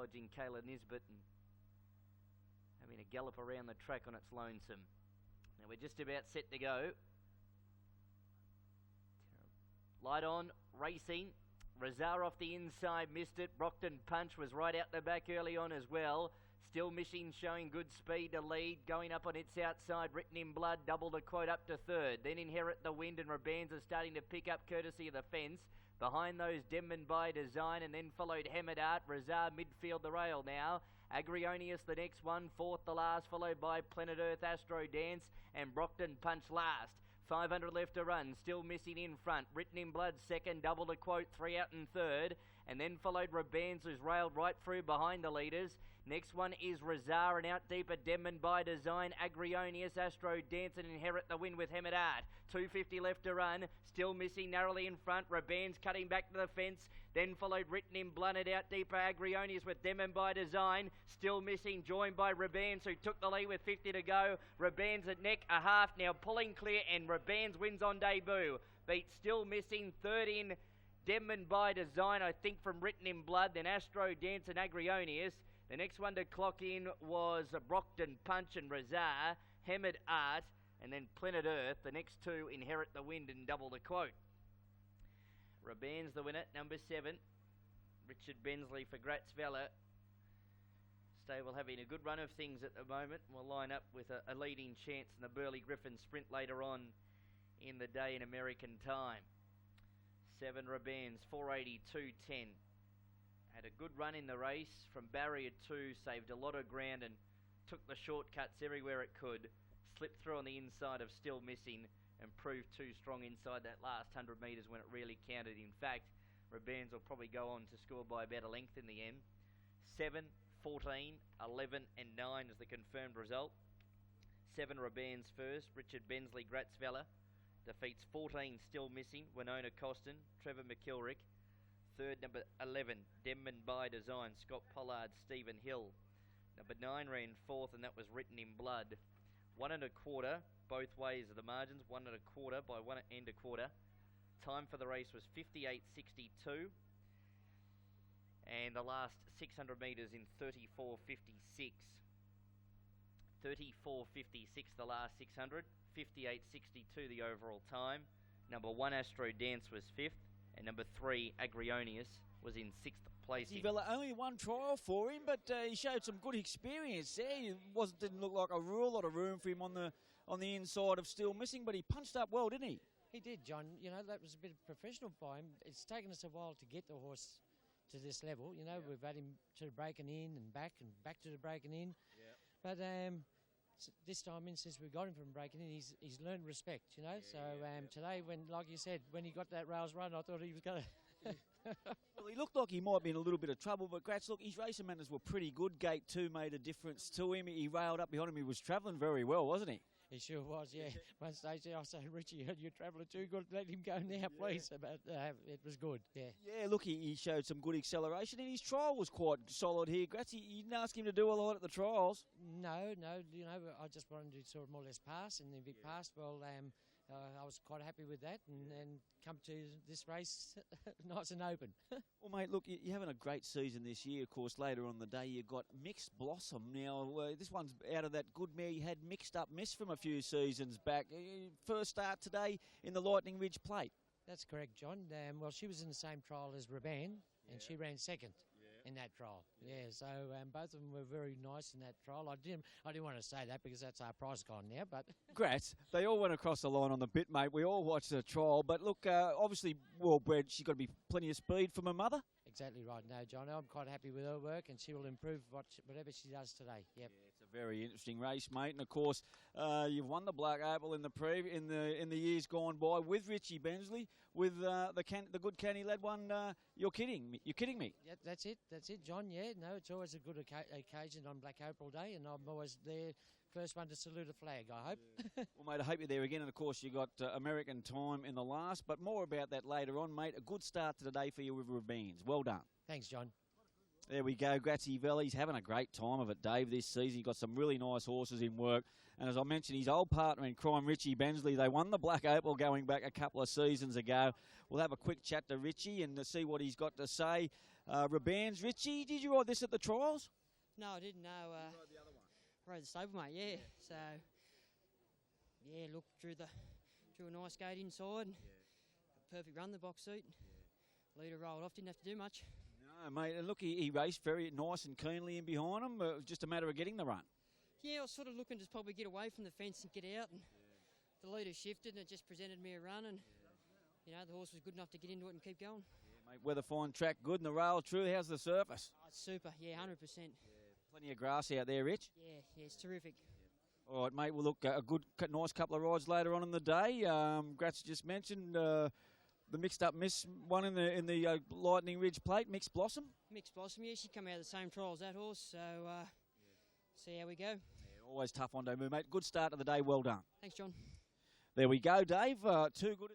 acknowledging Kayla Nisbet and having a gallop around the track on its lonesome. Now we're just about set to go. Light on, racing. Rizzar off the inside, missed it. Brockton Punch was right out the back early on as well. Still Missing showing good speed to lead. Going up on its outside, Written in Blood, double the quote up to third. Then Inherit the Wind and Ribands are starting to pick up courtesy of the fence. Behind those, DENMAN by Design, and then followed Hammered Art. Rizzar midfield the rail now. Agrionius the next one, fourth the last, followed by Planet Earth, Astro Dance, and Brockton Punch last. 500 left to run, Still Missing in front. Written in Blood second, double the quote, 3 out in third. And then followed Ribands, who's railed right through behind the leaders. Next one is Rizzar, and out deeper DENMAN by Design. Agrionius, Astro Dance, and Inherit the Win with Hammered Art. 250 left to run, Still Missing narrowly in front. Ribands cutting back to the fence. Then followed Written in Blood, and out deeper Agrionius with DENMAN by Design. Still Missing joined by Ribands, who took the lead with 50 to go. Ribands at neck, a half now pulling clear, and Ribands wins on debut. Beat Still Missing, third in DENMAN by Design, I think, from Written in Blood, then Astro Dance and Agrionius. The next one to clock in was Brockton Punch and Rizzar, Hammered Art, and then Planet Earth. The next two, Inherit the Wind and Double the Quote. Ribands the winner, number 7. Richard Bensley for Vella. Stable having a good run of things at the moment. We'll line up with a leading chance in the Burley Griffin Sprint later on in the day in American time. 7 Ribands, 482.10. Had a good run in the race from barrier 2, saved a lot of ground and took the shortcuts everywhere it could. Slipped through on the inside of Still Missing and proved too strong inside that last 100 metres when it really counted. In fact, Ribands will probably go on to score by about a length in the end. 7, 14, 11 and 9 is the confirmed result. 7 Ribands first, Richard Bensley, Vella. Defeats 14, Still Missing, Winona Costin, Trevor McKilrick. Third, number 11, DENMAN by Design, Scott Pollard, Stephen Hill. Number 9 ran fourth, and that was Written in Blood. 1 1/4, both ways of the margins, 1 1/4 by 1 1/4. Time for the race was 58.62. And the last 600 metres in 34.56. 34.56 the last 600. 58.62 the overall time. Number 1 Astro Dance was 5th, and number 3 Agrionius was in 6th place. Vella, only one trial for him, but he showed some good experience there. It didn't look like a real lot of room for him on the inside of Still Missing, but he punched up well, didn't he? He did, John. You know, that was a bit professional by him. It's taken us a while to get the horse to this level. You know, we've had him to the breaking in and back to the breaking in. Yeah. But this time in, since we got him from breaking in, he's learned respect, you know. Today, when, like you said, when he got that rails run, I thought he was going to... Well, he looked like he might be in a little bit of trouble, but Gratz, look, his racing manners were pretty good. Gate 2 made a difference to him. He railed up behind him. He was travelling very well, wasn't he? He sure was, yeah. One stage there, I said, Richie, you're travelling too good. Let him go now, please. But it was good, yeah. Yeah, look, he showed some good acceleration, and his trial was quite solid here. Gratz, you didn't ask him to do a lot at the trials. No, you know, I just wanted to sort of more or less pass, and if he passed, well, I was quite happy with that, and come to this race nice and open. Well, mate, look, you're having a great season this year. Of course, later on the day, you've got Mixed Blossom. Now, this one's out of that good mare you had Mixed Up Miss from a few seasons back. First start today in the Lightning Ridge Plate. That's correct, John. Well, she was in the same trial as Ribands, and she ran second in that trial. Yeah, so both of them were very nice in that trial. I didn't want to say that because that's our prize gone now, but... Gratz, they all went across the line on the bit, mate. We all watched the trial, but look, obviously well-bred. She's got to be plenty of speed from her mother. Exactly right. No, John, I'm quite happy with her work, and she will improve whatever she does today. Yep. Yeah, it's a very interesting race, mate. And of course, you've won the Black Opal in the years gone by with Richie Bensley, with the good canny lad one. You're kidding me. You're kidding me. Yeah, that's it, John. Yeah, no, it's always a good occasion on Black Opal Day, and I'm always there. First one to salute a flag, I hope. Yeah. Well, mate, I hope you're there again. And, of course, you got American time in the last. But more about that later on, mate. A good start to the day for you with Ribands. Well done. Thanks, John. There we go. Grazie Vella. He's having a great time of it, Dave, this season. He's got some really nice horses in work. And as I mentioned, his old partner in crime, Richie Bensley, they won the Black Opal going back a couple of seasons ago. We'll have a quick chat to Richie and to see what he's got to say. Ribands. Richie, did you ride this at the trials? No, I didn't. No, Rode the other one. rode the stablemate. Yeah. So, yeah, look, drew a nice gate inside. Perfect run the box seat. Leader rolled off. Didn't have to do much. No, mate. And look, he raced very nice and keenly in behind him. It was just a matter of getting the run. Yeah, I was sort of looking to probably get away from the fence and get out, and the leader shifted, and it just presented me a run, and you know the horse was good enough to get into it and keep going. Yeah, mate. Weather fine, track good, and the rail true. How's the surface? Oh, it's super. Yeah, 100%. Plenty of grass out there, Rich. Yeah, it's terrific. All right, mate. Well, look, a good, nice couple of rides later on in the day. Gratz just mentioned the mixed up miss one in the Lightning Ridge Plate, Mixed Blossom. Mixed Blossom, yeah, she come out of the same trial as that horse, so see how we go. Yeah, always tough on debut, mate. Good start to the day. Well done. Thanks, John. There we go, Dave. Too good.